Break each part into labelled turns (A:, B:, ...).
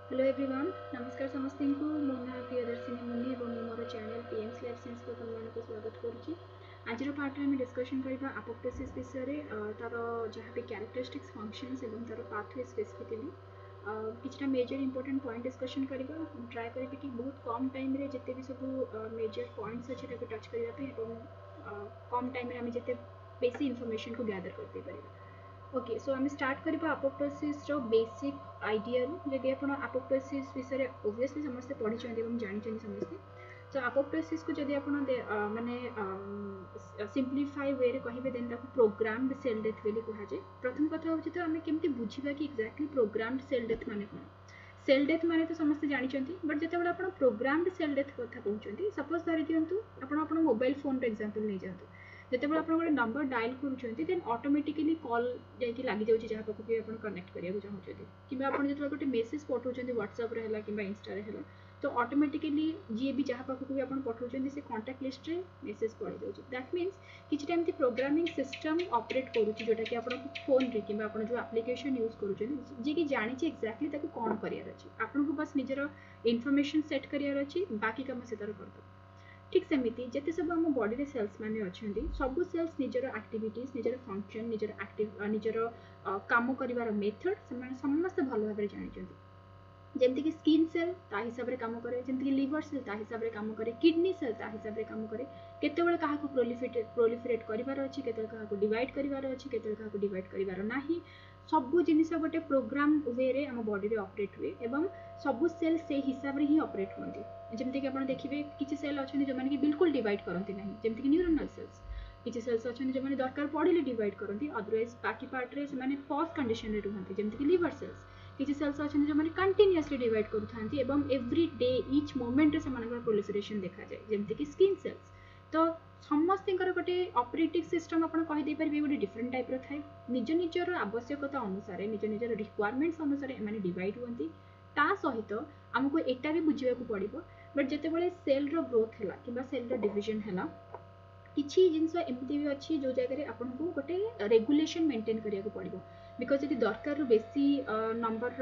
A: Hello everyone, नमस्कार समस्त को मो ना प्रियदर्शिनी मुनि और मोर चैनल पीएम्स लाइफ साइंस को तुमको स्वागत करुच्ची। आज पार्ट में डिस्कशन करवा अपोप्टोसिस विषय तार जहाँ भी कैरेक्टरिस्टिक्स फंक्शंस और तार पाथवे स्पेसिफिकली किसी मेजर इंपोर्टेंट पॉइंट डिस्कशन करवा। ट्राए करी कि बहुत कम टाइम रे जिते भी सब मेजर पॉइंट्स अच्छे टच करने कम टाइम आम जिते बेसी इनफॉरमेशन को गैदर करते पारिबा। ओके, सो आम स्टार्ट करवा अपोप्टोसिस रो बेसिक आइडिया जदि आप अपोप्टोसिस विषय ओबियसली समस्ते पढ़ी जानते समस्ते। तो अपोप्टोसिस को जदि आप माने सिंप्लीफाई वे रे कहिबे देन ताको प्रोग्राम्ड सेल डेथ बोली कहा जाए। प्रथम कथा होची तो आम केमती बुझिबा कि एक्जाक्टली प्रोग्राम्ड सेल डेथ माने कोन। सेल डेथ माने तो समस्ते जानिछंती, बट जेतेबेले आपण प्रोग्राम्ड सेल डेथ कथा कहउछंती, सपोज धरि दियंतु आपण मोबाइल फोन रे एग्जांपल नै जांतु। जितेबाला आप गोटे नंबर डायल करुँच देन ऑटोमेटिकली कॉल जाकि लगी जाऊँगी जहाँ पाखक भी आप कनेक्ट करने चाहते कि आप जो गोटे मेसेज पठाऊँ व्हाट्सएप है कि इंस्टा है तो ऑटोमेटिकली जी भी जहाँ पाखक भी आप पठाऊँ से कॉन्टैक्ट लिस्ट रे मेसेज पड़ जाऊँगी। दैट मीन्स किसी टाइम प्रोग्रामिंग सिस्टम ऑपरेट करुँच जोटा कि आप फोन रे कि आप जो एप्लिकेशन यूज करुँच जी कि जानी एक्जाक्टली ताको कौन करार अच्छे आपको बस निजर इनफॉरमेशन सेट करार अच्छी बाकी कम से तार करदे। ठीक सेमती जिते सब आम बॉडी सेल्स मैंने अच्छा सब सेल्स निजर एक्टिविटीज निजर फंक्शन निजर काम कर मेथड से समस्त भल भाव जानते। जमीक स्किन सेल ता हिसाब से कम करे, जमीक लिवर सेल ता हिसाब से कम करे, किडनी सेल ता हिसाब से कम करे, केतेबेले काहाको प्रोलिफरेट करिवार अछि, केतेबेले काहाको डिवाइड करिवार अछि, केतेबेले काहाको डिवाइड करिवार नाही। सबु जिनिस गोटे प्रोग्राम वे रे आम बॉडी रे ऑपरेट हुए एवं सबु सेल से हिसाब रे ही ऑपरेट होती। जमीक आप देखिए किसी सेल अच्छा जो मैंने बिल्कुल डिवाइड करती ना, जमीक न्यूरोनल सेल्स किसी सेल्स अच्छा जो मैंने दरकार पड़े डिवाइड करती, अदरवाइज बाकी पार्ट रे से पॉज कंडीशन रे रुहंती जमीक लिवर सेल्स। किसी सेल्स अच्छा जो मैंने कंटिन्यूअसली डिवाइड करुँच एवं एव्री डे इच मोमेंट से प्रोलिफरेशन देखा जाए जमीक स्किन सेल्स। तो समस्त गोटे ऑपरेटिंग सिस्टम आप कहीदे पारे गोटे डिफरेंट टाइप थाए निज निजर आवश्यकता अनुसार निज निजर रिक्वायरमेंट्स अनुसार एम डिवाइड होती। ता सहित आमको एटा भी बुझा पड़ो बट जितेबाला सेल रो ग्रोथ है कि सेल रो डिविजन है किसी जिनस एमती भी अच्छी जो जगह आपको गोटे रेगुलेशन मेंटेन करिया पड़ो। बिकज जब दरकार बेसी नंबर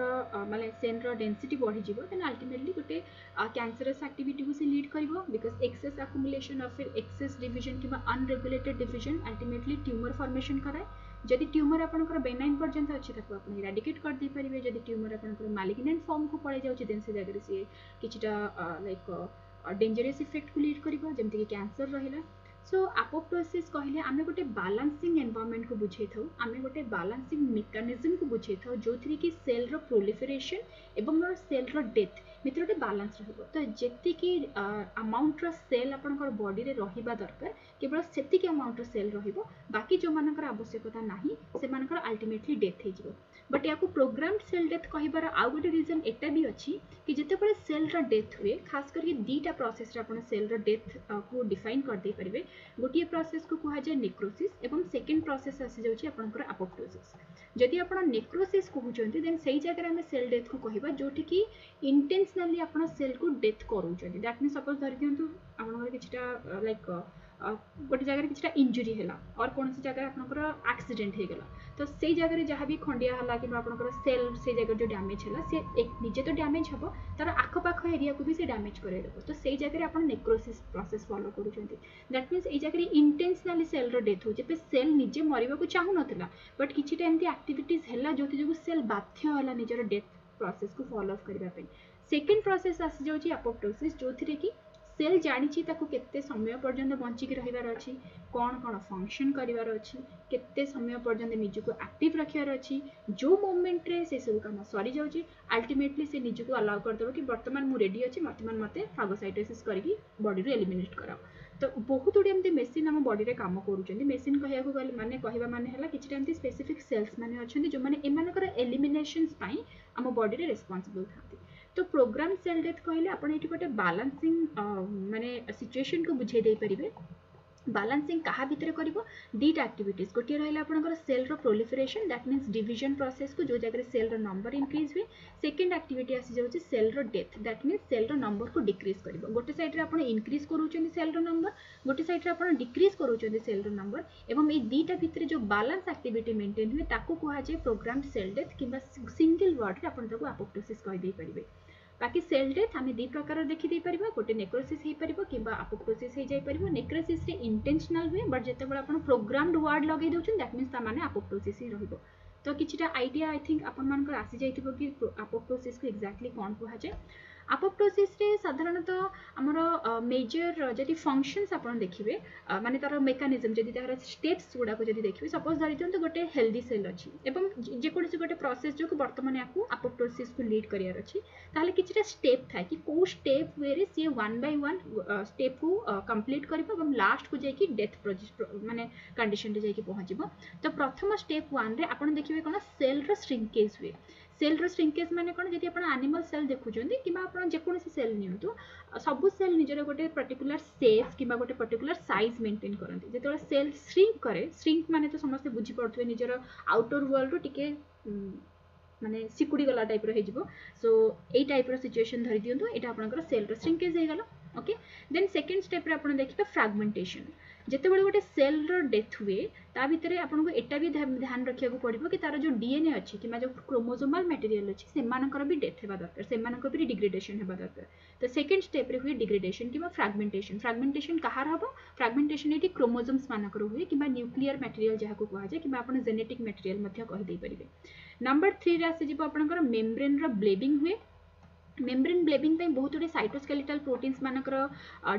A: माने सेल रो डेंसिटी बढ़ी देन अल्टीमेटली गोटे कैंसरस एक्टिविटी को से लीड करिवो। Because excess accumulation of excess division कि unregulated division ultimately tumour formation कराए। जदि ट्यूमर आपंकर बेनाइन पर्यंत अच्छी आप इराडिकेट कर दे पारे। जदि ट्यूमर आपंकर मालिग्नेंट फॉर्म को पड़े जाऊँ देन से जगह सी किछटा लाइक डेंजरस इफेक्ट को लीड करिवो जेमति कि कैंसर रहिला। सो अपोप्टोसिस कहले आमे गोटे बैलेंसिंग एनवायरनमेंट को बुझे थाउ, आमे गोटे बैलेंसिंग मेकानिज्म को बुझे थाउ जो थी कि सेल रो प्रोलिफरेशन एवं सेल रो डेथ भितर गोटे बैलेंस रहबो। तो जेति कि अमाउंट रो सेल आपनकर बॉडी रे रहिबा दरकार केवल सेति कि अमाउंट रो सेल रहिबो, बाकी जो मानकर आवश्यकता नाही से मानकर अल्टीमेटली डेथ हे जिवो। बट याको प्रोग्राम्ड सेल डेथ कहिबार आ गोटे रीजन एटा भी अछि कि जेतेबेले सेल रो डेथ हुए खास करके दीटा प्रोसेस रे आपण सेल रो डेथ को डिफाइन कर दे परिबे। गोटे प्रोसेस को कहा जाए नेक्रोसिस एवं सेकेंड प्रोसेस आसी जाउछि आपनकर अपोप्टोसिस। जदि आपण नेक्रोसिस कहउछन्ती देन सही जगह हम सेल डेथ को कहबा जोठी कि इंटेंशनली आपण सेल को डेथ करूछन्ती। दैट मीन्स सपोज धरि दियंतु आपनकर किछटा लाइक गोटे जगह किछटा इंजुरी हैला और कौन सी जगह आपनकर एक्सीडेंट हे गेला तो से जगह जहाँ भी खंडिया है कि आपंकर सेल से जगह जो डैमेज है सी निजे तो डैमेज हम तार आखपाख एरिया को भी से डैमेज करदेव। तो से जगह आप नेक्रोसिस प्रोसेस फॉलो करुँच। दैट मीन्स ये जगह इंटेंशनली सेल रो डेथ हो सेल निजे मरवा को चाहू ना बट किसी एमती एक्टिविटीज है जो जो सेल बाध्य है निजर डेथ प्रोसेस को फॉलो अप करने। सेकेंड प्रोसेस आसी जाउछि अपोप्टोसिस जो थी कि सेल जानी ताकू केते समय पर्यंत बंचिकी रहिबार अछि, कौन कौन फंक्शन करिवार अछि, केते समय पर्यंत निजको एक्टिव रखियार अछि, जो मोमेंट रे से सब काम सरी जाउछि अल्टीमेटली से निजको अलाउ कर देबो कि वर्तमान मु रेडी अछि, वर्तमान मते फागोसाइटोसिस करके बॉडी रे एलिमिनेट कराओ। तो बहुत गुड एमती मेसीन आम बॉडी रे काम करूछन्ती। मेसीन कहिया को गले माने कहबा माने हला किछि एमती स्पेसिफिक सेल्स माने अछन्ती जो माने एमानकर एलिमिनेशंस पई आम बॉडी रे रिस्पांसिबल थांती। तो प्रोग्राम सेल डेथ कहले आपण एठी गोटे बैलेंसिंग माने सिचुएशन को बुझे दे परिबे बालांसिंग कहा भितर करिवो दीटा एक्टिविटीज गोटे रहिला आपनकर सेल रो proliferation that means division process को जो जगह सेल रो नंबर इंक्रीज हुए सेकंड एक्टिविटी आसी जाउची सेल रो डेथ दैट मीन्स सेल रो नंबर को डिक्रीज करिवो गोटे साइड रे आपण इंक्रीज करूचंदी सेल रो नंबर गोटे साइड रे आपण डिक्रीज करूचंदी सेल रो नंबर एवं ए दीटा भितर जो बैलेंस एक्टिविटी मेंटेन हुए ताको कुहा जे प्रोग्राम्ड सेल डेथ किबा सिंगल वर्ड रे आपण ताको अपोप्टोसिस कहि दे परिबे बाकी सेल डेथ आम दी प्रकार देखी दे पारिबा गोटे नेक्रोसिस हो पारिबो किबा अपोप्टोसिस हो जाय पारिबो नेक्रोसिस रे इंटेंशनल हुए बट जेते बेला आपण प्रोग्राम्ड वर्ड लगे दोछन दैट मीन्स ता माने अपोप्टोसिस ही रहइबो तो किछटा आइडिया आई थिंक आपण मानकर आसी जाइतिबो कि अपोप्टोसिस को एक्जेक्टली कोन कुहा जाय अपोप्टोसिस रे साधारणतः हमर मेजर जदि फंक्शंस आपण देखिबे माने तार मेकानिज्म जदि तार स्टेप्स गुडा को जदि देखिबे सपोज धरि दियंतु गोटे हेल्दी सेल अछि एवं जे कोनसी गोटे प्रोसेस जो वर्तमान याकू अपोप्टोसिस को लीड करियर अछि ताले किछटा स्टेप थाय कि को स्टेप वे रे सी 1 बाय 1 स्टेप को कंप्लीट करबो एवं लास्ट को जाय कि डेथ माने कंडीशन रे जाय कि पहुंचबो तो प्रथम स्टेप 1 रे आपण देखिबे कोन सेल रो श्रिंकेज हुए सेल रो श्रिंकेज माने कोन जदि आपण एनिमल सेल देखुचंदी किबा आपण जे कोनसी सेल नियंतु सब सेल निजर गोटे पर्टिकुलर शेप किबा गोटे पर्टिकुलर साइज मेंटेन करंती जेतोला सेल श्रिंक करे श्रिंक माने तो समस्त बुझी पड़थवे निजर आउटर वर्ल्ड रो टिके माने सिकुड़ी गला टाइप रो हेजिबो सो एई टाइप रो सिचुएशन धरि दियंतु एटा आपनकर सेल रो श्रिंकेज हे गला ओके देन सेकंड स्टेप रे आपण देखिबे फ्रैगमेंटेशन जेते बेले गोटे सेल रो डेथ हुए ता भितरे आपन को एटा भी ध्यान रखिया को पड़िबो कि तार जो डीएनए अछि कि जो क्रोमोसोमल मटेरियल अछि से मानकर भी डेथ हेबा दरकार से मानकर भी डिग्रेडेशन हेबा दरकार तो सेकंड स्टेप रे हुए डिग्रेडेशन किबा फ्रैगमेंटेशन कहार हबो फ्रैगमेंटेशन एटी क्रोमोसोम्स मानकर हुए किबा न्यूक्लियर मटेरियल जहा को कहा जाय किबा आपन जेनेटिक मटेरियल मध्य कहि दे परिबे नंबर 3 रे आसे जिवो आपनकर मेम्ब्रेन रो ब्लेबिंग हुए मेम्ब्रेन ब्लेबिंग पे बहुत गुटे साइटोस्केलेटल प्रोटीन्स मानकर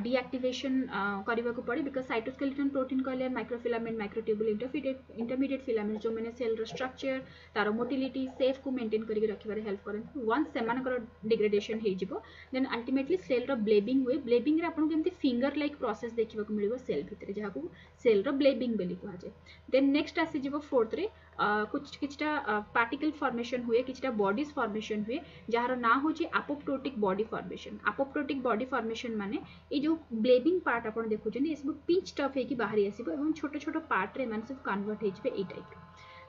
A: डीएक्टिवेशन करबा को पड़े बिकॉज साइटोस्केलेटल प्रोटीन कहले माइक्रोफिलामेंट माइक्रोट्यूबुल इंटरमीडिएट फिलामेंट जो मैंने सेल रो स्ट्रक्चर तार मोटिलिटी सेफ को मेंटेन करके रखिबारे हेल्प करन वंस से मानकर डिग्रेडेशन हे जिवो देन अल्टीमेटली सेल रो ब्लेबिंग हुए ब्लेबिंग रे आपन केमती फिंगर लाइक प्रोसेस देखिबा को मिलिबो सेल भितरे जहा को सेल रो ब्लेबिंग बेली कहा जाय देन नेक्स्ट आसी जिवो फोर्थ रे कुछ किछटा पार्टिकल फॉर्मेशन हुए किछटा बॉडीज फॉर्मेशन हुए जहार ना होची अपोप्टोटिक बॉडी फॉर्मेशन माने ए जो ब्लेबिंग पार्ट आपण देखुचनी ए सब पिंच टफ है कि बाहरी आसीबो एवं छोटे छोटे पार्ट रे माने सब कन्वर्ट हेजबे ए टाइप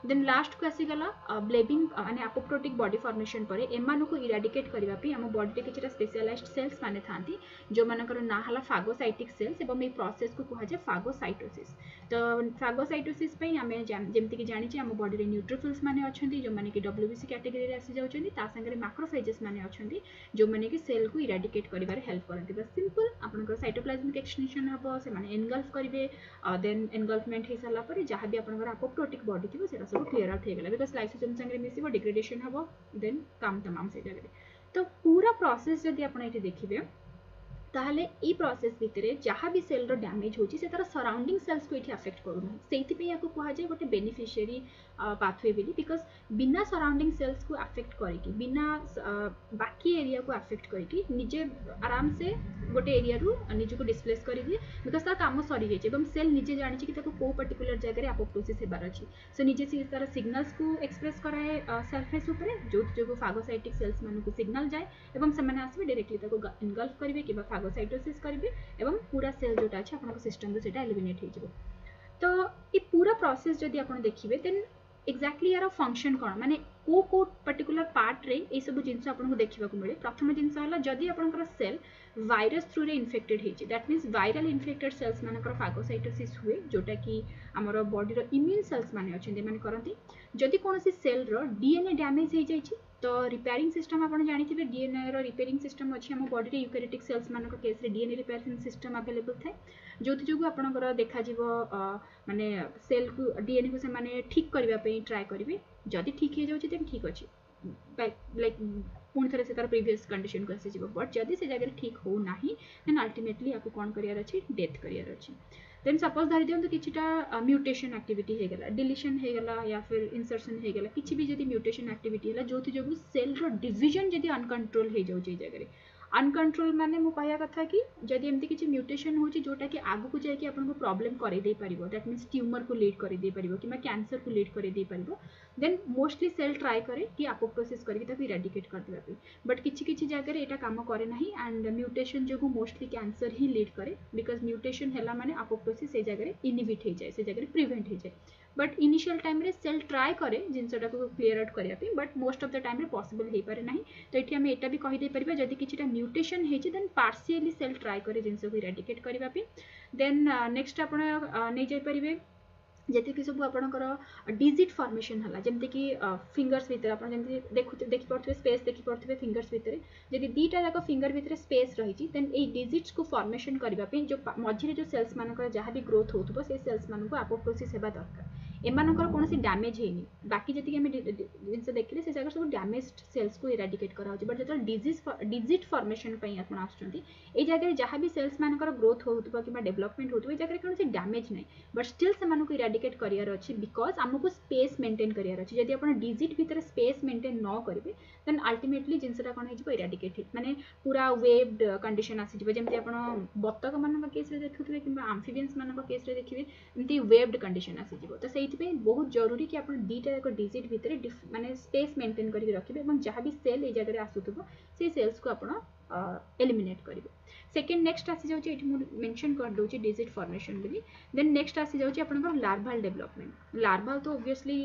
A: देन लास्ट को आसी गला ब्लेबिंग माने अपोप्टोटिक बॉडी फॉर्मेशन परे एमानु को इराडिकेट करबा पे हम बॉडी रे किछटा स्पेशलाइज्ड सेल्स माने थांती जो मानकर ना हला फागोसाइटिक सेल्स एवं ए प्रोसेस को कहा जाय फागोसाइटोसिस तो फागोसाइटोसिस पे हमें जेमति कि जानि छी हम बॉडी रे न्यूट्रोफिल्स माने अछंती जो माने कि डब्ल्यूबीसी कैटेगरी रे आसी जाउछंती ता संगे मैक्रोफेजेस माने अछंती जो माने कि सेल को इराडिकेट करिबारे हेल्प करंती बस सिंपल आपनकर साइटोप्लाज्मिक एक्सटेंशन हबो से माने एनगल्फ करिवे देन एनगल्फमेंट हे साला पर जहां भी आपनकर अपोप्टोटिक बॉडी थिबो सेटा सब क्लियर आउट हे गेला बिकॉज़ लाइसोसोम संगे मिसिबो डिग्रेडेशन हबो देन काम तमाम से जगह तो पूरा प्रोसेस जदी आपण एठी देखिबे ताहले ई प्रोसेस भितरे जहाँ भी सेल रो डैमेज होची से तार सराउंडिंग सेल्स को एठी अफेक्ट करू सेति पे याको कहा जाय गोटे बेनिफिशियरी पाथवे बिली बिकॉज़ बिना सराउंडिंग सेल्स को अफेक्ट करिकि बिना बाकी एरिया को अफेक्ट करिकि निजे आराम से गोटे एरिया रु निजे को डिस्प्लेस करि दिए बिकॉज़ ता काम सरी जाय एवं सेल निजे जानि छि कि ताको को पर्टिकुलर जगह रे अपोप्टोसिस हेबार अछि सो निजे से तार सिग्नल्स को एक्सप्रेस कराए सरफेस ऊपर जो फागोसाइटिक सेल्स मानु को सिग्नल जाय एवं से माने आसीबे डायरेक्टली ताको इनगल्फ करिवे कि फागोसाइटोसिस करिवे एवं पूरा सेल जोटा अछि आपन सिस्टम रो सेटा एलिमिनेट हे जिवो तो ये पूरा प्रोसेस जदी आपन देखिबे देन एक्जेक्टली यार फंक्शन कोन माने को पर्टिकुलर पार्ट रे ए सब जिंस आपन को देखिबा को मिले प्रथम जिंस हला जदी आपनकर सेल वायरस थ्रू रे इन्फेक्टेड हे छि that means viral infected cells मानकर फागोसाइटोसिस हुए जोटा कि हमर बॉडी रो इम्यून सेल्स माने अछन माने करंती जदी कोनोसी सेल रो डीएनए डैमेज हे जाय छि तो रिपेयरिंग सिस्टम आपन जानि थिबे डीएनए रो रिपेयरिंग सिस्टम अछि हम बॉडी रे यूकैरियोटिक सेल्स मानकर केस रे डीएनए रिपेयरिंग सिस्टम अवेलेबल थाए जोथि जोगु आपनकर देखा जिवो माने सेल को डीएनए को से माने ठीक करबा पे ट्राई करिवे जदी ठीक हे जाउछि त ठीक अछि लाइक पुन थरे से तार प्रीवियस कंडीशन को आसी जिवो बट जदी से जगह ठीक हो नाही देन अल्टीमेटली आपको कोन करियर अछि डेथ करियर अछि देन सपोज धरि दियंतु किछटा म्यूटेशन एक्टिविटी हे गेला डिलीशन हे गेला या फिर इंसर्शन हे गेला किछि भी जदी म्यूटेशन एक्टिविटी हला जोथि जोगु सेल रो डिवीजन जदी अनकंट्रोल हे जाउ छै जगह रे अनकंट्रोल माने मु कहया कथा कि जदि एमती किछि म्यूटेशन होछि जोटा कि आगु को जाय कि आपन को प्रॉब्लम करे दे परिबो, दैट मींस ट्यूमर को लीड करे दे परिबो कि कैंसर को लीड करे दे परिबो, देन मोस्टली सेल ट्राई करे कि अपोप्टोसिस करके ताकू इरेडिकेट कर देबा पे। बट किछि किछि जगह रे एटा काम करे नाही एंड म्यूटेशन जो मोस्टली कैंसर ही लीड करे, बिकॉज म्यूटेशन हैला माने अपोप्टोसिस से जगह रे इनहिबिट हो जाए, से जगह रे प्रिवेंट हो जाए। बट इनिशियल टाइम रे सेल ट्राई करे जिनसटा को क्लियर आउट करिया पे, but most of the time रे पॉसिबल हे पारे नाही। तो एठी हम एटा भी कहि दे परिबा जदि किछिटा म्यूटेशन हेछि देन पार्शियली सेल ट्राई करे जिनस को इरेडिकेट करिबा पे। देन नेक्स्ट आपण नै जाय परिबे जति सब आपणकर डिजिट फॉर्मेशन हला, जमते कि फिंगर्स भीतर आपण जमते देखि पड़थबे स्पेस देखि पड़थबे फिंगर्स भीतर, जदि दीटा जाक फिंगर भीतर स्पेस रहिछि देन ए डिजिट्स को फॉर्मेशन करबा पे जो मझिरे जो सेल्स मानकर जहाँ भी ग्रोथ होतबो से सेल्स मान को अपोप्टोसिस हेबा दरकार। एमानकर कोनोसी डैमेज हेनी, बाकी जति हम जिनसे देखले से जगह सब डैमेज्ड सेल्स को इरेडिकेट करा होछि। बट जतो डिजिट फॉर्मेशन पई आपण आछंती ए जगह जहाँ भी सेल्स मानकर ग्रोथ होतबो कि डेवलपमेंट होतबो ए जगह कोनोसी डैमेज नै, बट स्टिल से मान को इरेडिकेट करियर अछि बिकॉज हमको स्पेस मेंटेन करियर अछि। जदि आपण डिजिट भीतर स्पेस मेंटेन न करिवे देन अल्टीमेटली जिनसटा कोन हेजिबो इरेडिकेट माने पूरा वेव्ड कंडीशन आसी जिवो, जेमति आपण बतक मानक केस रे देखुथबे किबा एम्फिबियंस मानक केस रे देखिबे एमति वेव्ड कंडीशन आसी जिवो। तो सेहि पे बहुत जरूरी कि आपण दीटा एक डिजिट भीतर माने स्पेस मेंटेन करके रखिबे एवं जहाँ भी सेल ए जगह रे आसुथबो से सेल्स को आपण एलिमिनेट करिवे। सेकेंड नेक्स्ट आसी जाउची एठी मु मेंशन कर दोची डिजिट फॉर्मेशन बोली। देन नेक्स्ट आसी जाउची आपनकर लार्वाल डेवलपमेंट। लार्वा तो ऑब्वियसली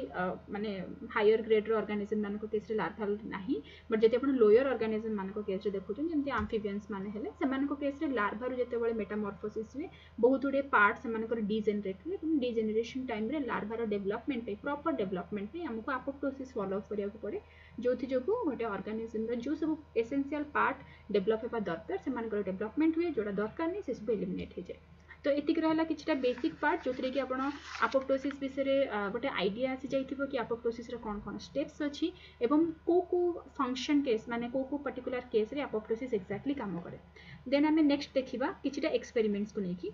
A: माने हायर ग्रेड रो ऑर्गेनिज्म मानको केस रे लार्वाल नाही, बट जति आपण लोअर ऑर्गेनिज्म मानको केस रे देखुछन जेमति एम्फिबियंस माने हेले सेमानको केस रे लार्वा रो जते बळे मेटामॉर्फोसिस वे बहुत उडे पार्ट सेमानकर डीजेनरेट वे, डीजेनरेशन टाइम रे लार्वा रो डेवलपमेंट पे प्रॉपर डेवलपमेंट पे हमको अपोप्टोसिस फॉलो करिया को पड़े, जोथि जोगु गोटे ऑर्गेनिज्म रो जो सब एसेंशियल पार्ट डेवलप हेबा दरकार सेमानकर डेवलपमेंट हुए, जोटा दरकार नहीं से सब एलिमिनेट हो जाए। तो एतिक रहला किछटा बेसिक पार्ट जो कि आपण अपोप्टोसिस विषय गोटे आइडिया आसी जाइथिबो कि अपोप्टोसिस रो कोन कोन स्टेप्स अछि एवं को फंक्शन केस माने को पर्टिकुलर केस रे अपोप्टोसिस एक्जेक्टली काम करे। देन हमें नेक्स्ट देखिबा किछटा एक्सपेरिमेंट्स को लेकी।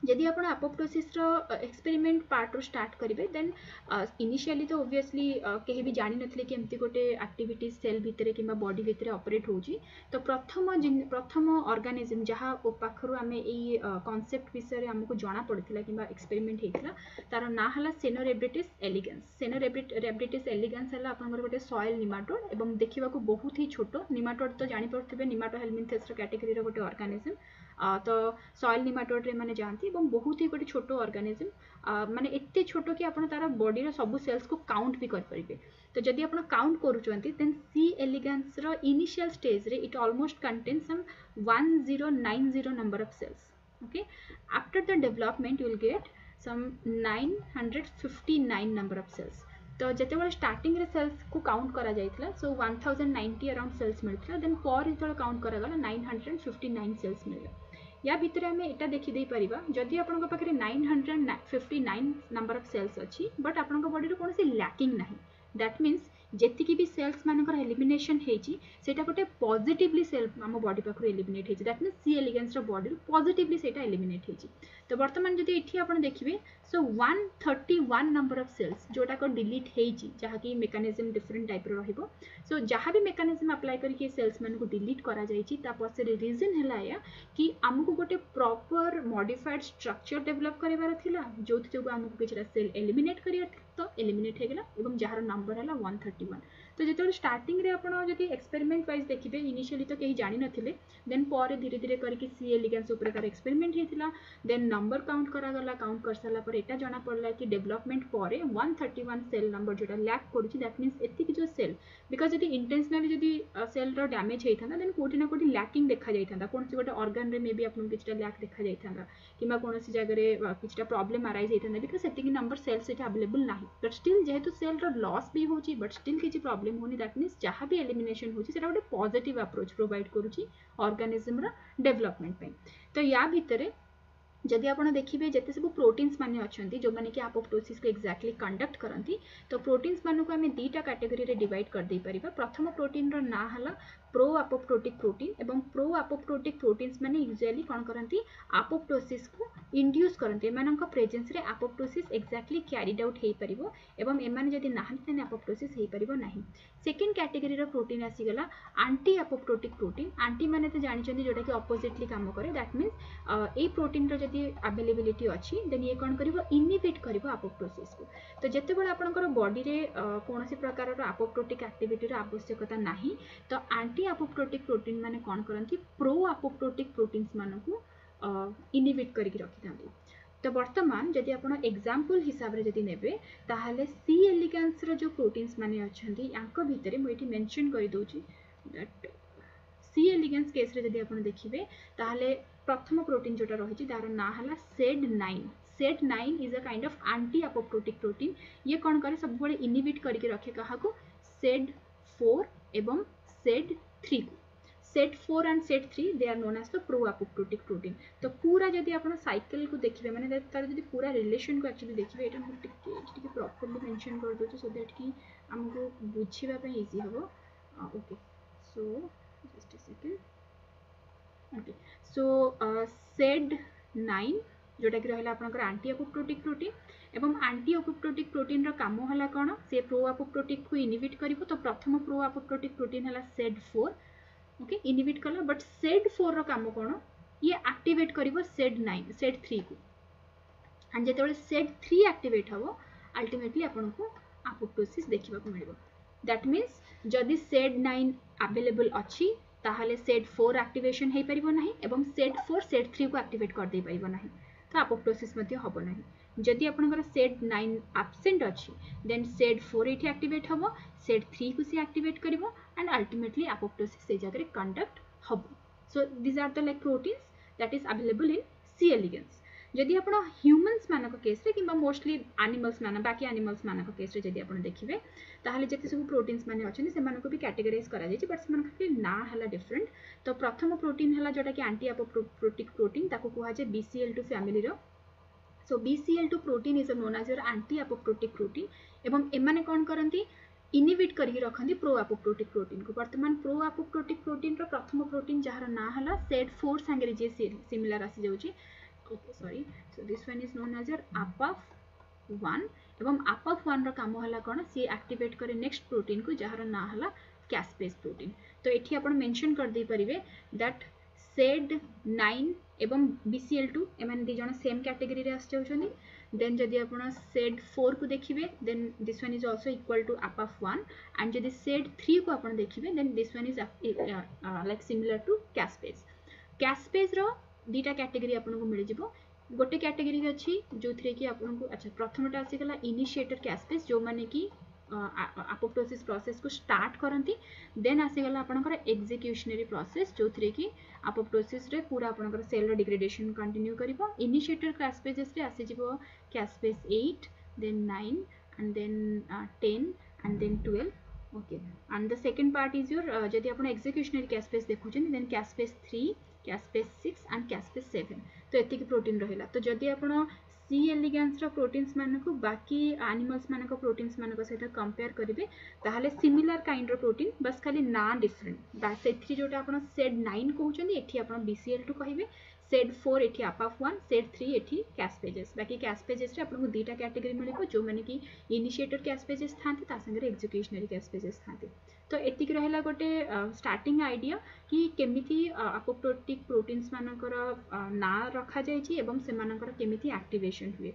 A: जदि आपण अपोप्टोसिस रो एक्सपेरिमेंट पार्ट रो स्टार्ट करिवे देन इनिशियली तो ऑब्वियसली केही भी जानि नथले कि एमती गोटे एक्टिविटी सेल भितरे किबा बॉडी भितरे ऑपरेट होउची। तो प्रथम ऑर्गेनिज्म जहाँ पाखरु आमे एई कांसेप्ट विषय रे हमको जाना पड़थिला किबा एक्सपेरिमेंट हेतला तार ना हला सेनोरेब्रिटिस एलिगेंस। सेनोरेब्रिटिस एलिगेंस हला आपनकर गोटे सॉइल निमाटोड एवं देखिबा को बहुत ही छोटो निमाटोड तो जानि पड़थिबे निमाटोहेल्मिन्थेस रो कैटेगरी रो गोटे ऑर्गेनिज्म। तो सॉइल निमाटोड रे माने जानती एवं बहुत ही गोटे छोटो ऑर्गेनिज्म माने एते छोटो कि आपण तार बॉडी रो सब सेल्स को काउंट भी कर परिबे। तो जदि आपण काउंट करूचंती देन सी एलिगेंस रो इनिशियल स्टेज रे it almost contain some 1090 number of cells. Okay, after the development you will get some 959 number of cells. तो जते बळे स्टार्टिंग रे सेल्स को काउंट करा जायतला सो 1090 अराउंड सेल्स मिलथला, देन पर इतळ काउंट करा गला 959 सेल्स मिलला। या भितर आम एटा देखी दे परिबा जदि आपन पाखे 959 नंबर ऑफ सेल्स अच्छी बट आपन बॉडी रो कोनोसी लैकिंग नाही, दैट मीन्स जेतिकी भी सेल्स मानकर एलिमिनेशन हेची सेटा गोटे पॉजिटिवली सेल आम बॉडी पाखरु एलिमिनेट हेची, दैट मीन्स सी एलिगेंस रो बॉडी पॉजिटिवली सेटा एलिमिनेट हेची। तो वर्तमान जदि एठी आपन देखिबे सो 131 नंबर ऑफ सेल्स जोटा को डिलीट हेची, जहा कि मेकानिज्म डिफरेंट टाइप रो रहिबो। सो जहा भी मेकानिज्म अप्लाई करके सेल्स मान को डिलीट करा जायची ता पछरे रीजन हला या कि हमको गोटे प्रॉपर मॉडिफाइड स्ट्रक्चर डेवलप करबार थिला, जोथि जोगु हमको किछरा सेल एलिमिनेट करिया तो एलिमिनेट हे गेला एवं जहार नंबर हला 131। तो जेतो स्टार्टिंग रे आपण जदि एक्सपेरिमेंट वाइज देखिबे इनिशियली तो केही जानि नथिले, देन पर धीरे धीरे करके सी एलिगेंस ऊपर कार एक्सपेरिमेंट हेतिला, देन नंबर काउंट करा गला, काउंट कर साला पर एटा जाना पड़ला कि डेवलपमेंट पर 131 सेल नंबर जोटा लैक करूची, दैट मीन्स एति कि जो सेल बिकॉज जदि इंटेंशनली जदि सेल रो डैमेज हेथांदा देन कोठी ना कोठी लैकिंग देखा जाइथांदा, कोनसी गोटे ऑर्गन रे मे बी आपन किछटा लैक देखा जाइथांदा किबा कोनसी जगह रे किछटा प्रॉब्लम अराइज हेथांदा बिकॉज एति कि नंबर सेल सेटा अवेलेबल नाही। बट स्टिल जेहेतु सेल रो लॉस भी होची बट स्टिल किछि प्रॉब्लम होनी, दैट मीन्स जहाँ भी एलिमिनेशन होची सेटा गोटे पॉजिटिव अप्रोच प्रोवाइड करूची ऑर्गेनिज्म रो डेवलपमेंट पे। तो या भितरे जदि आप देखिए जिते सब प्रोटीन्स माने अच्छी जो मैंने कि अपोप्टोसिस को एक्जाक्टली कंडक्ट करती, तो प्रोटीन्स मान को आम दुईटा कैटेगरी रे डिवाइड कर दे परिबा। प्रथम प्रोटीन रो ना हला प्रो अपोप्टोटिक प्रोटीन एवं प्रो अपोप्टोटिक प्रोटीन्स माने यूजुअली कौन करती अपोप्टोसिस को इंड्यूस करते एमानक प्रेजेंस रे अपोप्टोसिस एक्जाक्टली क्यारिड आउट हेई परिबो एवं एमाने जदि नाही तने अपोप्टोसिस हेई परिबो नाही। सेकेंड कैटेगरी रो प्रोटीन आसीगला आंटी अपोप्टोटिक प्रोटीन। आंटी माने तो जानिचंदी जोटा कि अपोजिटली काम करे, दैट मीन्स ए प्रोटीन रो जदि अवेलेबिलिटी अछि देन ये कौन करिवो इनहिबिट करिवो अपोप्टोसिस को। तो जते बेले आपनकर बॉडी रे कोनोसी प्रकार रो अपोप्टोटिक एक्टिविटी रो आवश्यकता नाही तो आंटी अपोप्टोटिक प्रोटीन माने कौन करंती प्रो अपोप्टोटिक प्रोटीन्स मानकु इनहिबिट करिक रखि थांती। तो वर्तमान जदि आपण एग्जांपल हिसाब रे जदि नेबे ताहाले सी एलिगेंस रो जो प्रोटीन्स माने अछंती यांको भितरे मु एठी मेंशन करि दोची दैट सी एलिगेंस केस रे जदि आपण देखिबे ताहाले प्रथम प्रोटीन जोटा रहिछि तार ना हला SED9। SED9 is a kind of anti apoptotic protein. ये कौन करे सब बळे इनहिबिट करके रखे कहा को SED4 एवं SED3 को। SED4 and SED3 they are known as the pro apoptotic protein. तो पूरा जदि आपण साइकिल को देखिबे माने तार जदि पूरा रिलेशन को एक्चुअली देखिबे एटा हम टिके प्रॉपर्ली मेंशन कर दोछु सो दैट कि हमको बुझिबा पे इजी होबो। Okay so just a second. Okay so SED9 जोटा कि रहला आपनकर एंटी अपोप्टोटिक प्रोटीन एवं एंटी अपोप्टोटिक प्रोटीन रो काम हला कोन से प्रो अपोप्टोटिक को इनहिबिट करिवो। तो प्रथम प्रो अपोप्टोटिक प्रोटीन हला SED4 ओके इनहिबिट कला बट SED4 रो काम कोन ये एक्टिवेट करिवो SED3 को एंड जेतेबेले SED3 एक्टिवेट हबो अल्टीमेटली आपनको अपोप्टोसिस देखिबा को मिलिबो। दैट मीन्स जदि SED9 अवेलेबल अछि ताहले SED4 एक्टिवेशन हेई परिबो नाही एवं SED4 SED3 को एक्टिवेट कर दे परिबो नाही तो अपोप्टोसिस मध्ये हबो नाही। जदि आपनकर SED9 एब्सेंट अछि देन SED4 एठी एक्टिवेट हबो, SED3 को से एक्टिवेट करिवो एंड अल्टीमेटली अपोप्टोसिस से जगह कंडक्ट हबो। So this are the like proteins that is available in C elegans. जदि आपण ह्यूमन्स मानक केस रे किबा मोस्टली एनिमल्स मान बाकी एनिमल्स मानक केस रे जदि आपण देखिबे ताहले जति सब प्रोटीन्स माने अछन से मानको भी कैटेगराइज करा जाय बट से मानक के ना हला डिफरेंट। तो प्रथम प्रोटीन हला जोटा कि एंटी अपोप्टोटिक प्रोटीन ताको कुहा जे BCL2 फैमिली रो। So BCL2 protein is known as anti apoptotic protein एवं एमाने कोन करंती इनहिबिट करके रखंती प्रो अपोप्टोटिक प्रोटीन को। वर्तमान प्रो अपोप्टोटिक प्रोटीन रो प्रथम प्रोटीन जहार ना हला SED4 संगे जे सिमिलर आसी जाउची। Okay sorry so this one is known as APAF1 एवं APAF1 रो काम हला कोन सी एक्टिवेट करे नेक्स्ट प्रोटीन को जहार ना हला कैस्पेज प्रोटीन। तो एठी आपण मेंशन कर दे परिबे दैट SED9 एवं BCL2 एमन दि जण सेम कैटेगरी रे आस जाउछनी। देन जदि आपण SED4 को देखिबे then this one is also equal to APAF1 and जदि SED3 को आपण देखिबे then this one is like similar to caspase. Caspase रो दीटा कैटेगरी आपन को मिल जिवो। गोटे कैटेगरी अछि जो थरे कि आपन को अच्छा प्रथमटा आसी गला इनिशिएटर कैस्पेज जो माने कि अपोप्टोसिस प्रोसेस को स्टार्ट करंती। देन आसी गला आपनकर एग्जीक्यूशनरी प्रोसेस जो थरे कि अपोप्टोसिस रे पूरा आपनकर सेल रो डिग्रेडेशन कंटिन्यू करिवो। इनिशिएटर कैस्पेजेस रे आसी जिवो caspase 8 then 9 and then 10 and then 12 okay and the second part is your जदि आपण एग्जीक्यूशनरी कैस्पेज देखुछन then caspase 3 caspase 6 and caspase 7 तो एति की प्रोटीन रहिला। तो जदि आपण सी एलिगेंस रो प्रोटीन्स मानको बाकी एनिमल्स मानको प्रोटीन्स मानको सहित कंपेयर करिवे ताहाले सिमिलर काइंड रो प्रोटीन बस खाली ना डिफरेंट बा सेथि जोटा आपण SED9 कहउछन एठी आपण BCL2 कहिबे SED4 एठी APAF1 SED3 एठी कैस्पेजेस। बाकी कैस्पेजेस रे आपण दीटा कैटेगरी मिलिबो जो माने कि इनिशिएटर कैस्पेजेस थांती ता संगे एग्जीक्यूशनरी कैस्पेजेस थांती। तो एतिक रहला गोटे स्टार्टिंग आइडिया कि केमिति अपोप्टोटिक प्रोटीन्स मानकर ना रखा जायछि एवं से मानकर केमिति एक्टिवेशन हुए।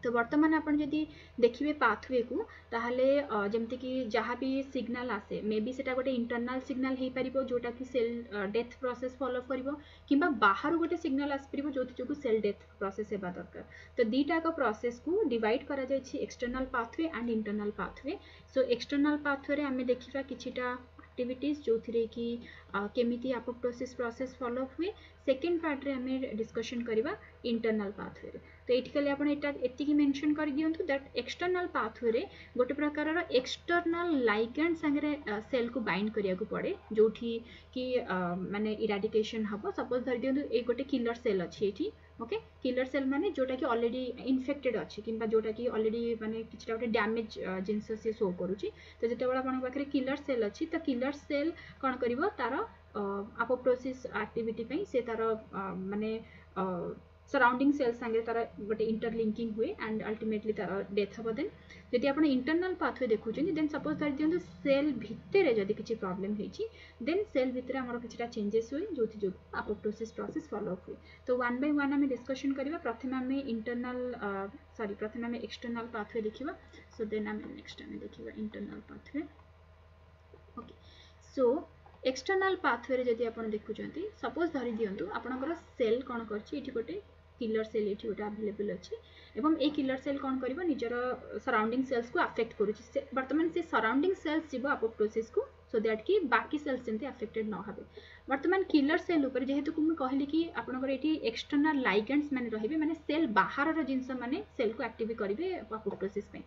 A: तो वर्तमान आपण जदि देखिबे पाथवे को ताहाले जेमति कि जहाँ भी सिग्नल आसे मे बी सेटा गोटे इंटरनल सिग्नल हेई परिबो जोटा कि सेल डेथ प्रोसेस फॉलो करिवो किबा बाहर गोटे सिग्नल आस परिबो जोथि जो सेल डेथ प्रोसेस हेबा दरकार। तो दीटा का प्रोसेस को डिवाइड करा जायछि external pathway and internal pathway. So external pathway रे हमें देखिबा किछिटा एक्टिविटीज जो थरे कि केमिति अपोप्टोसिस प्रोसेस फॉलो हुए। सेकंड पार्ट रे हमें डिस्कशन करिबा इंटरनल पाथवे रे। तो एठी खाली आपण एटा एति की मेंशन कर दियंतु दैट एक्सटर्नल पाथवे रे गोटे प्रकार रो एक्सटर्नल लाइगेंड संगे सेल को बाइंड करिया को पड़े जोठी कि माने इराडिकेशन हबो। सपोज धर दियंतु ए गोटे किलर सेल अछि एठी ओके किलर सेल माने जोटा कि ऑलरेडी इन्फेक्टेड अच्छी कि जोटा कि ऑलरेडी माने किछटा गोटे डैमेज जिनस से शो करूची तो जेते बेला आपन पाखरे किलर सेल अच्छी तो किलर सेल कोन करिवो तार अपोप्टोसिस एक्टिविटी पई से तार माने सराउंडिंग सेल संगे तार गोटे इंटरलिंकिंग हुए एंड अल्टीमेटली तार डेथ हबो देन जदि आपण इंटरनल पाथवे देखुछन देन सपोज धरि दियंतु सेल भितरे जदि किछि प्रॉब्लम हेछि देन सेल भितरे हमर किछटा चेंजेस हुए जोथि जो अपोप्टोसिस प्रोसेस फॉलो हुए तो वन बाय वन हमें डिस्कशन करिवा प्रथमे हमें इंटरनल सॉरी प्रथमे हमें एक्सटर्नल पाथवे देखिबा सो देन हमें नेक्स्ट हमें देखिबा internal pathway okay so external pathway जदि आपण देखुछंती सपोज धरि दियंतु आपनकर सेल कोन करछि एठी गोटे किलर सेल एठी गोटे अवेलेबल अछि एवं ए किलर सेल कोन करिवो निजर सराउंडिंग सेल्स को अफेक्ट करूछि वर्तमान से सराउंडिंग सेल्स जीवो अपोप्टोसिस को सो दैट कि बाकी सेल्स जेंति अफेक्टेड न हबे वर्तमान किलर सेल ऊपर जेहेतु को कहली कि आपनकर एठी एक्सटर्नल लाइगेंड्स माने रहिबे माने सेल बाहर रो जिंस माने सेल को एक्टिव करिवे अपोप्टोसिस पे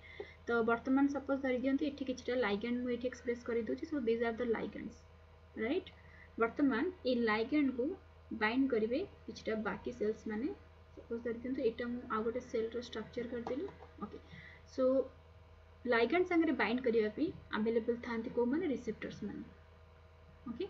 A: तो वर्तमान सपोज धरि दियंतु एठी किछटा लाइगेंड मु एठी एक्सप्रेस करि दोछि so these are the ligands right वर्तमान ए लाइगेंड को बाइंड करिवे किछटा बाकी सेल्स माने सपोज धरि दियंतु एटा मु आ गोटे सेल रो स्ट्रक्चर कर देली ओके सो लाइगेंड संगे बाइंड करिया पई अवेलेबल थांती को माने रिसेप्टर्स माने ओके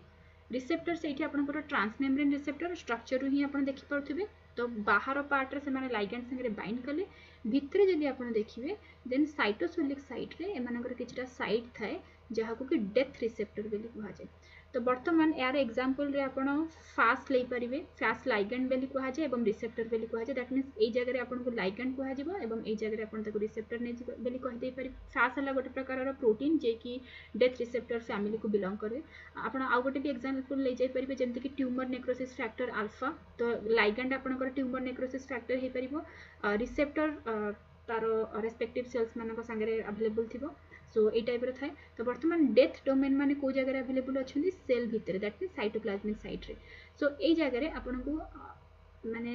A: रिसेप्टर्स एठी आपनकर ट्रांसमेम्ब्रेन रिसेप्टर स्ट्रक्चर ही आपन देखि परथिबे तो बाहर पार्ट रे से माने लाइगेंड संगे बाइंड कले भितरे जदि आपन देखिबे देन साइटोसोलिक साइट रे एमानकर किछटा साइट थाए जहा को कि डेथ रिसेप्टर बेली कहा जाय तो वर्तमान यार एग्जांपल रे आपण फास्ट ले परिबे फास्ट लाइगेंड बेली कहा जाय एवं रिसेप्टर बेली कहा जाय दैट मींस ए जगह रे आपण को लाइगेंड कहा जिवो एवं ए जगह रे आपण ताको रिसेप्टर ने बेली कहि दे पारि फास्ट हला गोटे प्रकार रो प्रोटीन जे कि डेथ रिसेप्टर फैमिली को बिलोंग करे आपण आ गोटे भी एग्जांपल ले जाय परिबे जेमति कि ट्यूमर नेक्रोसिस फैक्टर अल्फा तो लाइगेंड आपनकर ट्यूमर नेक्रोसिस फैक्टर हे परिबो रिसेप्टर तारो रेस्पेक्टिव सेल्स मानक संगे अवेलेबल थिबो सो ए टाइप रो थाए तो वर्तमान डेथ डोमेन माने को जगह अवेलेबल अछंदी सेल भितर दैट मींस साइटोप्लाज्मिक साइट रे सो ए जगह रे आपन को माने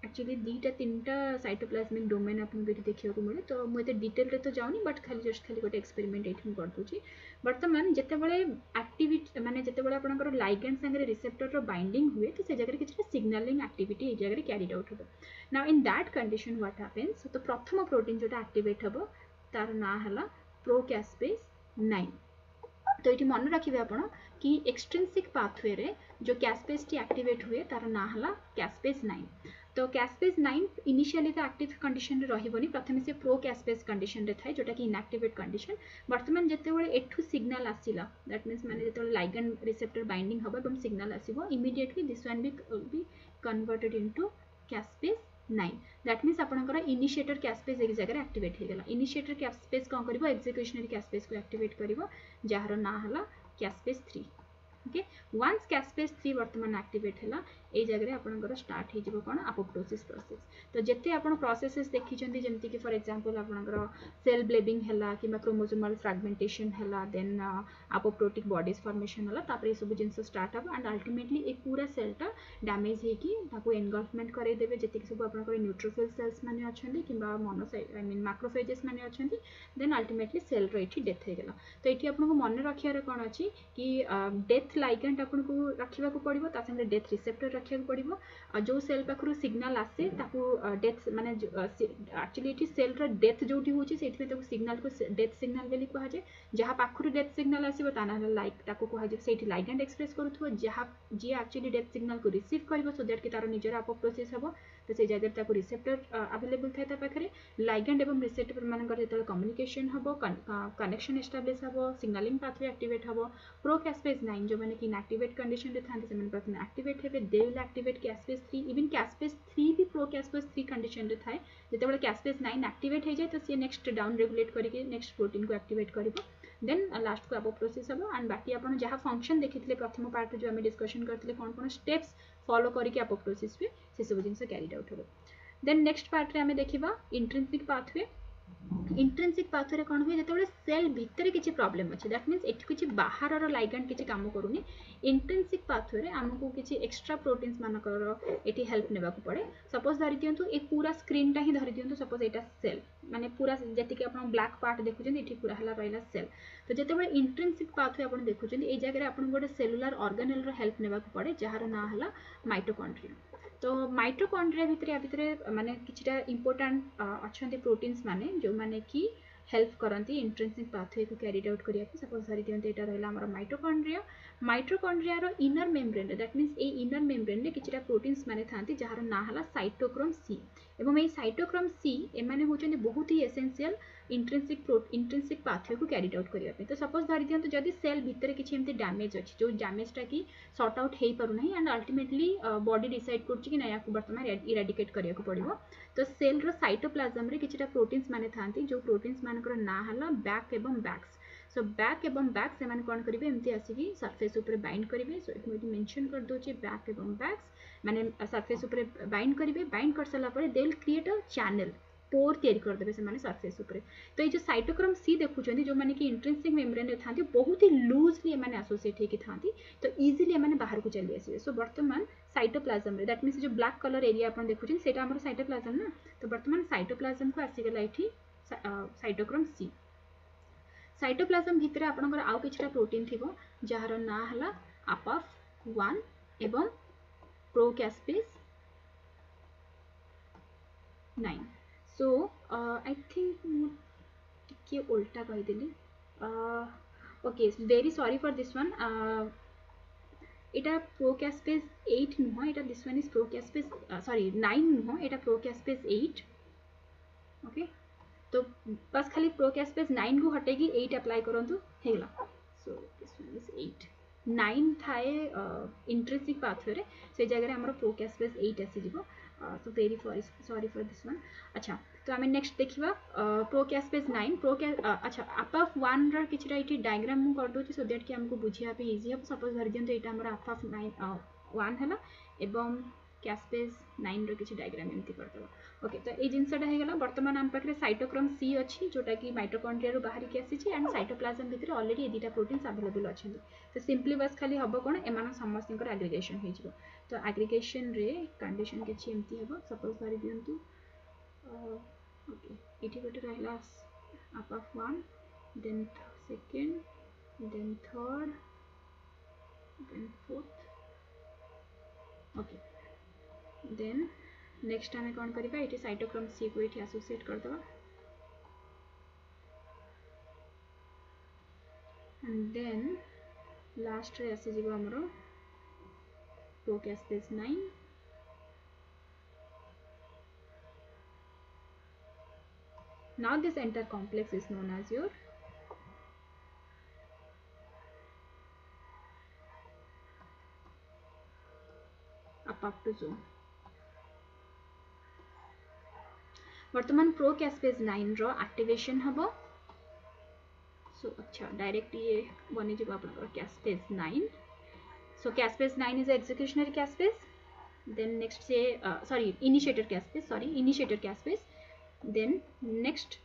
A: एक्चुअली दीटा तीनटा साइटोप्लाज्मिक डोमेन आपन बेटी देखियो को मिले तो मु एते डिटेल रे तो जाउनी बट खाली जस्ट खाली गोटे एक्सपेरिमेंट एठी कर दूची वर्तमान जते बेले एक्टिविटी माने जते बेले आपनकर लाइगेंड संगे रिसेप्टर रो बाइंडिंग हुए तो से जगह रे किछ सिग्नलिंग एक्टिविटी ए जगह रे कैरीड आउट हो now in that condition what happens तो प्रथम प्रोटीन जोटा एक्टिवेट हबो तार ना हला प्रोकैस्पेस 9 तो ये मन रखिए आपण कि एक्सट्रिंसिक पाथवे रे जो कैस्पेस टी एक्टिवेट हुए तार ना हला कैस्पेस 9 तो कैस्पेस 9 इनिशियली तो एक्टिव कंडीशन रे रहिबोनी प्रथमे से प्रो कैस्पेस कंडीशन रे थाए जोटा कि इनएक्टिवेट कंडीशन वर्तमान जते बेले एठु सिग्नल आसीला दैट मींस माने जते लाइगेंड रिसेप्टर बाइंडिंग हबो एवं सिग्नल आसीबो immediately this one be converted into caspase 9 दैट मींस आपनकर इनिशिएटर कैस्पेस एक जगह एक्टिवेट हे गेला इनिशिएटर कैस्पेस कोन करिवो एक्जीक्यूशनरी कैस्पेस को एक्टिवेट करिवो जहार ना हला कैस्पेस 3 ओके वंस कैस्पेस 3 वर्तमान एक्टिवेट हला ए जगह रे आपनकर स्टार्ट हे जिवो कोन अपोप्टोसिस प्रोसेस तो जते आपण प्रोसेसेस देखि चंदी जेमति कि फॉर एग्जांपल आपनकर सेल ब्लेबिंग हला किबा क्रोमोसोमल फ्रैगमेंटेशन हला देन अपोप्टोटिक बॉडीज फॉर्मेशन हला तापर ए सब जिंस स्टार्ट हो एंड अल्टीमेटली ए पूरा सेलटा डैमेज हे कि ताको एनगल्फमेंट करे देबे जति कि सब आपनकर न्यूट्रोफिल सेल्स माने अछंदी किबा मोनोसाइट आई मीन मैक्रोफेजेस माने अछंदी देन अल्टीमेटली सेल रो एठी डेथ हे गेला तो एठी आपनको मन रखिया रे कोन अछि कि डेथ लाइगेंड आपनको रखिबा को पड़िबो ता संगे डेथ रिसेप्टर रखिया को पड़िबो जो सेल पाखरु सिग्नल आसे ताको डेथ माने एक्चुअली एठी सेल रो डेथ जोठी होची सेठी पे ताको सिग्नल को डेथ सिग्नल बेली कहा जाय जहा पाखरु डेथ सिग्नल आसीबो ताना लाइक ताको कहा जाय सेठी लाइगेंड एक्सप्रेस करूथबो जहा जे एक्चुअली डेथ सिग्नल को रिसीव करबो सो दैट कि तारो निजर अपोप्टोसिस हबो तो से जगह ताको रिसेप्टर अवेलेबल थाय ता पाखरे लाइगेंड एवं रिसेप्टर मानकर जेतल कम्युनिकेशन हबो कनेक्शन एस्टैब्लिश हबो सिग्नलिंग पाथवे एक्टिवेट हबो प्रोकैस्पेस 9 जो माने कि इनएक्टिवेट कंडीशन रे थांते से मन प्रथम एक्टिवेट हेबे दे विल एक्टिवेट कैस्पेस 3 इवन कैस्पेस 3 भी प्रोकैस्पेस 3 कंडीशन रे थाए जेते बेले कैस्पेस 9 एक्टिवेट हे जाय तो से नेक्स्ट डाउन रेगुलेट करके नेक्स्ट प्रोटीन को एक्टिवेट करिवो देन लास्ट को अपोप्टोसिस हबो एंड बाकी आपण जहा फंक्शन देखितले प्रथम पार्ट जो हमें डिस्कशन करथिले कोन स्टेप्स फॉलो करके अपोप्टोसिस पे से सब जिंस कैरीड आउट हो देन नेक्स्ट पार्ट रे हमें देखिबा इंट्रिंसिक पाथवे इंट्रिंसिक पाथवे रे कोन होय जते बेले सेल भीतर किछि प्रॉब्लम अछि दैट मींस एठी किछि बाहर रो लाइगेंड किछि काम करूनी इंट्रिंसिक पाथवे रे हमकु किछि एक्स्ट्रा प्रोटीन्स मानकर एठी हेल्प नेबा को पड़े सपोज धरि दियंतु ए पूरा स्क्रीन टा ही धरि दियंतु सपोज एटा सेल माने पूरा जति कि आपण ब्लैक पार्ट देखुछन एठी पूरा हला रहला सेल तो जते बेले इंट्रिंसिक पाथवे आपण देखुछन ए जगह रे आपण गोटे सेलुलर ऑर्गेनेल रो हेल्प नेबा को पड़े जहार ना हला माइटोकॉन्ड्रिया तो माइटोकॉन्ड्रिया भितर माने किछटा इंपोर्टेंट अच्छा प्रोटीन्स माने जो माने कि हेल्प करती इंट्रिंसिक पाथवे को कैरिड आउट करिया सपोज धरि दियंते एटा रहला हमर माइटोकॉन्ड्रिया रो inner membrane that means a inner membrane रे किछटा प्रोटीन्स माने थांती जहार ना हला साइटोक्रोम सी एवं ए साइटोक्रोम सी एमाने होचंदी बहुत ही एसेंशियल इंट्रिंसिक पाथवे को कैरिड आउट करिया पे तो सपोज धरि दियंते जदी सेल भितर किछि एमते डैमेज अछि जो डैमेजटा कि सॉर्ट आउट हेई पारु नहीं एंड अल्टीमेटली बॉडी डिसाइड करछि कि नया को वर्तमान इराडिकेट करिया को पड़िबो तो सेल रो साइटोप्लाज्म रे किछटा प्रोटीन्स माने थांती जो प्रोटीन्स मानकर ना हला बैक एवं बैक्स सो बैक एवं बैक से कोन करिवे एमती आसीकी सरफेस ऊपर बाइंड करिवे सो इट मुझे मेंशन कर दोचे बैक एवं बैक्स माने सरफेस ऊपर बाइंड करिवे बाइंड कर सला परे they will create a channel pore तैयारी कर देबे से माने सरफेस ऊपर तो ये जो साइटोक्रोम सी देखुचंदी जो माने कि इंट्रिंसिक मेम्ब्रेन रे थांती बहुत ही लूजली ए माने एसोसिएट हे कि थांती तो इजीली ए माने बाहर को चली आसीबे सो वर्तमान साइटोप्लाज्म रे दैट मीन्स जो ब्लैक कलर एरिया अपन देखुचन सेटा हमर साइटोप्लाज्म ना तो वर्तमान साइटोप्लाज्म को आसी गेला एठी साइटोक्रोम सी साइटोप्लाज्म भितर आपनकर आउ किछटा प्रोटीन थिबो जहार ना हला अपाफ 1 एवं प्रोकैस्पेस 9 सो आई थिंक मु टिके उल्टा कहि देली okay very sorry for this one एटा प्रोकैस्पेस 8 नुह एटा this one is procaspase sorry 9 नुह एटा प्रोकैस्पेस 8 ओके तो बस खाली प्रोकैस्पेस 9 को हटेगी 8 अप्लाई करंतु हेला सो दिस वन इज 8 9 थाए इंट्रिंसिक पाथवे रे से जगह रे हमर प्रोकैस्पेस 8 आसी जिवो तो very sorry for this one अच्छा तो आम नेक्स्ट देखा प्रोकैस्पेस 9 अच्छा अपाफ 1 रो किछटा इटी डायग्राम मु कर दोची सो दैट कि हमको बुझिया पे इजी हम सपोज धरि दियंतो एटा हमर अपाफ 9 1 हला एवं कैस्पेस 9 रो किछि डायग्राम एमति कर दबो ओके तो ए जिंसटा हे गेला वर्तमान हम पाखरे साइटोक्रोम सी अछि जोटा कि माइटोकॉन्ड्रिया रो बाहरी के आसी छि एंड साइटोप्लाज्म भितर ऑलरेडी ए दुटा प्रोटीन्स अवेलेबल अछन तो सिंपली बस खाली हबो कोन एमान समस्तकर एग्रीगेशन हे जिवो तो एग्रीगेशन रे कंडीशन किछि एमति हबो सपोज धरि दियंतु ओके इठी गोटे रहला Apaf 1 then second then third then fourth okay then next आम कौन करवा ये साइटोक्रोम सी को ये एसोसिएट करदे एंड देन लास्ट रे आसी जीव हमरो प्रोकैस्पेस 9 now this entire complex is known as your apoptosis वर्तमान प्रोकैस्पेस 9 रो एक्टिवेशन हबो सो अच्छा डायरेक्ट ये बनी जब आपन caspase 9 so caspase 9 is executioner caspase then next से sorry initiator caspase then next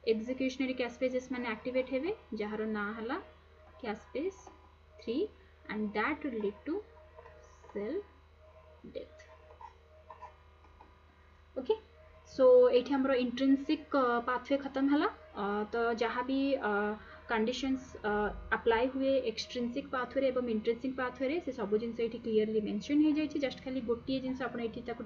A: executioner caspase इस माने एक्टिवेट हेबे जहार ना हला caspase 3 and that will lead to cell death okay so एठी हमरो इंट्रिंसिक पाथवे खत्म हला तो जहाँ भी कंडीशंस अप्लाई हुए एक्सट्रिंसिक पाथवे एवं इंट्रिंसिक पाथवे से सब जिन ये क्लीयरली मेंशन हो जाए जस्ट खाली गोटे जिन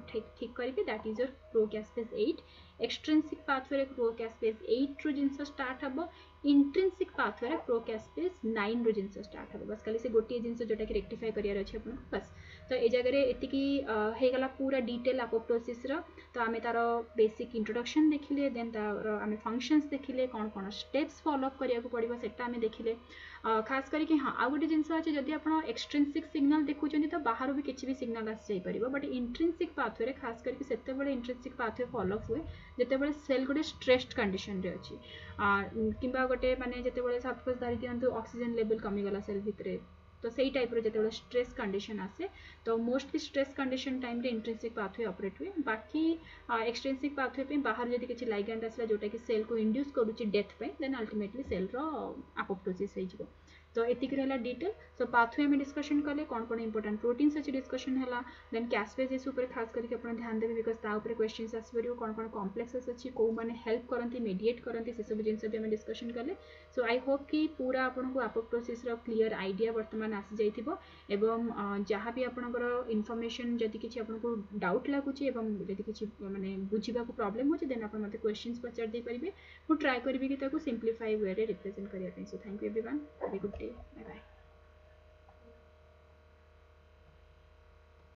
A: ठीक करेंगे that is your procaspase 8 extrinsic pathway procaspase 8 रो जिन स्टार्ट हम इंट्रिंसिक पाथवे प्रोकैस्पेस 9 रो जिन स्टार्ट हम बस खाली से गोटे जिन जोटा कि रेक्टिफाई करार अच्छे अपन बस तो ये जगह एतिकी हेगला पूरा डिटेल अपोप्टोसिस रो तो आमे तार बेसिक इंट्रोडक्शन देखिले देन तार आमे फंक्शंस देखिले कौन कौन स्टेप्स फॉलो अप करिया को पड़िबो सेटा आमे देखिले खास करके हाँ आ गोटे जिन अच्छे जदि आप एक्सट्रिंसिक सिग्नल देखुं तो बाहर भी किसी भी सिग्नल आसी जापर बट इंट्रिंसिक पाथवे खास करके सेतेबेले इंट्रिंसिक पाथवे फॉलो अप हुए जितेबाला सेल गोटे स्ट्रेस्ड कंडीशन रे अच्छी किंबा गोटे माने जितेबाला सपोज धरि दियंतु ऑक्सीजन लेवल कमीगला सेल भितर तो सही टाइप रो जितेबाला स्ट्रेस कंडीशन आसे तो मोस्टली स्ट्रेस कंडीशन टाइम रे इंट्रिंसिक पाथवे ऑपरेट हुए बाकी एक्सट्रिंसिक पाथवे पे बाहर जदि किछि लाइगेंड आसला जोटा कि सेल को इंड्यूस करूची डेथ पे then ultimately cell row apoptosis हो जिवो तो एतिक रहला डिटेल। सो पाथवे में डिस्कशन कले कौन कौन इंपोर्टेंट प्रोटीन्स अच्छी डिस्कशन है, देन कैस्पेजेस ऊपर खास करके अपन ध्यान देवे बिकज ता ऊपर क्वेश्चंस आसपर कौन कौन कॉम्प्लेक्सेस अच्छी कौ मैंने हेल्प करती मेडिएट करती से सब जिन भी आम डिस्कशन कले। सो आई होप कि पूरा आपको अपोप्टोसिस क्लीयर आइडिया बर्तमान आसी जाइथिबो एवं जहाँ भी आपनकर इनफॉरमेशन जदि किछि आपनको डाउट लागुछि एवं जदि किछि माने बुझिबा को प्रॉब्लम होछि देन आपण मते क्वेश्चंस पचार दे परिबे। मु ट्राई करबी कि ताको सिंपलीफाई वे रे रिप्रेजेंट करिया पे। So thank you everyone, have a good day.